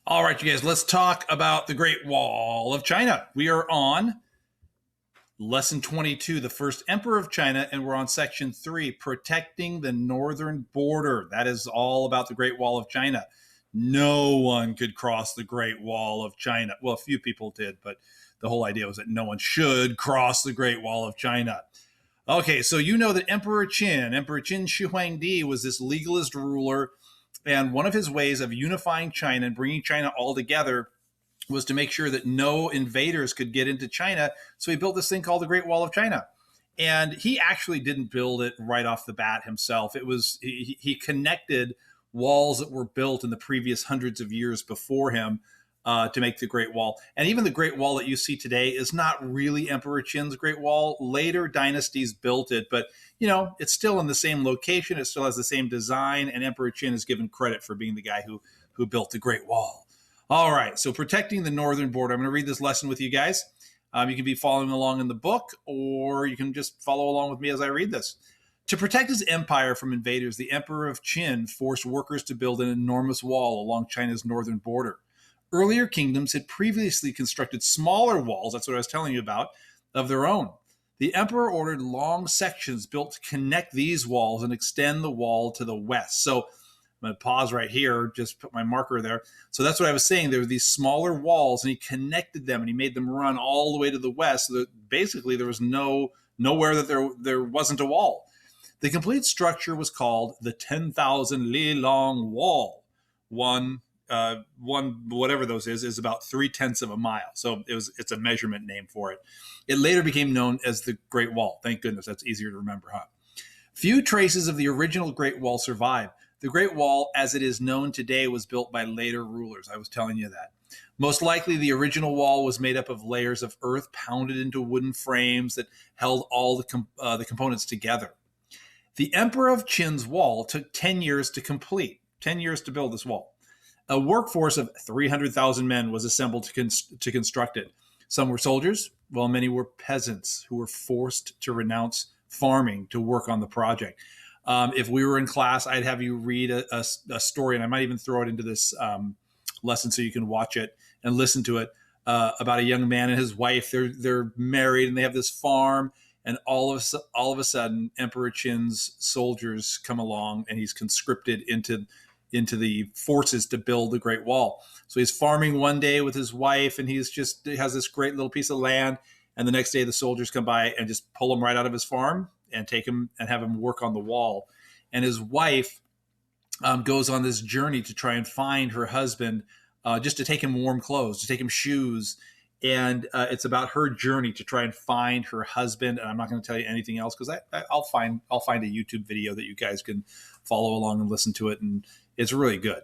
All right, you guys, let's talk about the Great Wall of China. We are on lesson 22, the first emperor of China, and we're on section 3, protecting the northern border. That is all about the Great Wall of China. No one could cross the Great Wall of China. Well, a few people did, but the whole idea was that no one should cross the Great Wall of China. Okay, so you know that Emperor Qin Shi Huangdi, was this legalist ruler, and one of his ways of unifying China and bringing China all together was to make sure that no invaders could get into China. So he built this thing called the Great Wall of China. And he actually didn't build it right off the bat himself. It was he connected walls that were built in the previous hundreds of years before him to make the Great Wall. And even the Great Wall that you see today is not really Emperor Qin's Great Wall. Later dynasties built it, but it's still in the same location. It still has the same design, and Emperor Qin is given credit for being the guy who built the Great Wall. All right, so protecting the northern border. I'm going to read this lesson with you guys. You can be following along in the book, or you can just follow along with me as I read this. To protect his empire from invaders, the Emperor of Qin forced workers to build an enormous wall along China's northern border. Earlier kingdoms had previously constructed smaller walls, that's what I was telling you about, of their own. The emperor ordered long sections built to connect these walls and extend the wall to the west. So I'm going to pause right here, just put my marker there. So that's what I was saying. There were these smaller walls, and he connected them, and he made them run all the way to the west. So that basically there was nowhere that there wasn't a wall. The complete structure was called the 10,000 li long wall. One whatever those is about 3/10 of a mile. So it's a measurement name for it. It later became known as the Great Wall. Thank goodness, that's easier to remember, huh? Few traces of the original Great Wall survive. The Great Wall, as it is known today, was built by later rulers. I was telling you that. Most likely, the original wall was made up of layers of earth pounded into wooden frames that held all the components together. The Emperor of Qin's wall took 10 years to complete, 10 years to build this wall. A workforce of 300,000 men was assembled to construct it. Some were soldiers, while many were peasants who were forced to renounce farming to work on the project. If we were in class, I'd have you read a story, and I might even throw it into this lesson so you can watch it and listen to it, about a young man and his wife. They're married, and they have this farm, and all of a sudden, Emperor Qin's soldiers come along, and he's conscripted into the forces to build the Great Wall. So he's farming one day with his wife, and he has this great little piece of land. And the next day, the soldiers come by and just pull him right out of his farm and take him and have him work on the wall. And his wife goes on this journey to try and find her husband, just to take him warm clothes, to take him shoes. And it's about her journey to try and find her husband. And I'm not going to tell you anything else, because I'll find a YouTube video that you guys can follow along and listen to it. And it's really good.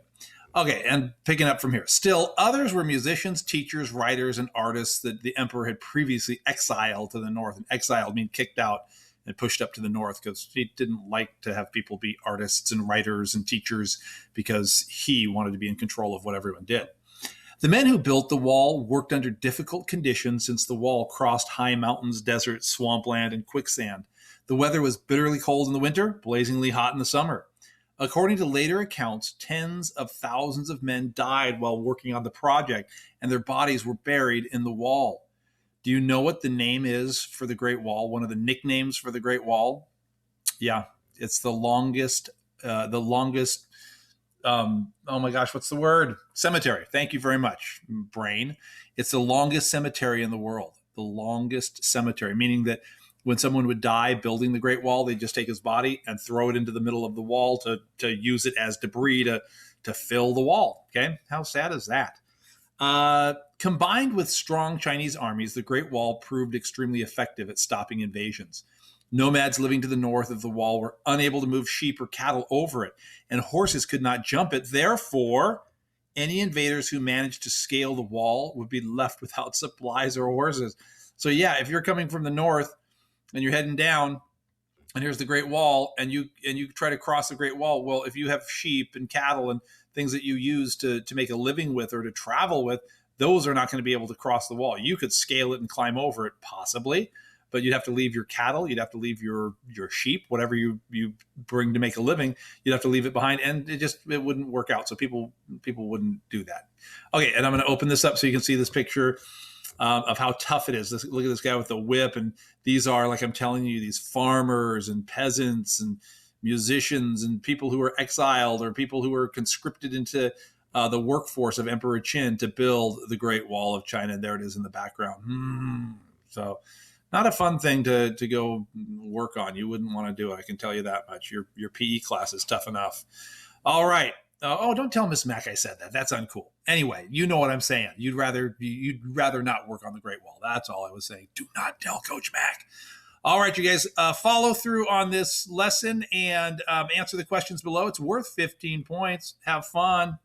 Okay, and picking up from here. Still, others were musicians, teachers, writers, and artists that the emperor had previously exiled to the north. And exiled means kicked out and pushed up to the north, because he didn't like to have people be artists and writers and teachers, because he wanted to be in control of what everyone did. The men who built the wall worked under difficult conditions, since the wall crossed high mountains, deserts, swampland, and quicksand. The weather was bitterly cold in the winter, blazingly hot in the summer. According to later accounts, tens of thousands of men died while working on the project, and their bodies were buried in the wall. Do you know what the name is for the Great Wall? One of the nicknames for the Great Wall? Yeah, it's the longest, oh my gosh, what's the word? Cemetery. Thank you very much, brain. It's the longest cemetery in the world. The longest cemetery, meaning that when someone would die building the Great Wall, they'd just take his body and throw it into the middle of the wall to use it as debris to fill the wall. Okay, how sad is that? Combined with strong Chinese armies, the Great Wall proved extremely effective at stopping invasions. Nomads living to the north of the wall were unable to move sheep or cattle over it, and horses could not jump it. Therefore, any invaders who managed to scale the wall would be left without supplies or horses. So yeah, if you're coming from the north and you're heading down, and here's the Great Wall, and you try to cross the Great Wall, well, if you have sheep and cattle and things that you use to make a living with or to travel with, those are not going to be able to cross the wall. You could scale it and climb over it, possibly, but you'd have to leave your cattle, you'd have to leave your sheep, whatever you bring to make a living, you'd have to leave it behind, and it wouldn't work out. So people wouldn't do that. Okay, and I'm going to open this up so you can see this picture of how tough it is. Look at this guy with the whip, and these are, like I'm telling you, these farmers and peasants and musicians and people who are exiled or people who were conscripted into the workforce of Emperor Qin to build the Great Wall of China. And there it is in the background. So not a fun thing to go work on. You wouldn't want to do it. I can tell you that much. Your PE class is tough enough. All right. Don't tell Miss Mac I said that. That's uncool. Anyway, you know what I'm saying. You'd rather not work on the Great Wall. That's all I was saying. Do not tell Coach Mac. All right, you guys, follow through on this lesson and answer the questions below. It's worth 15 points. Have fun.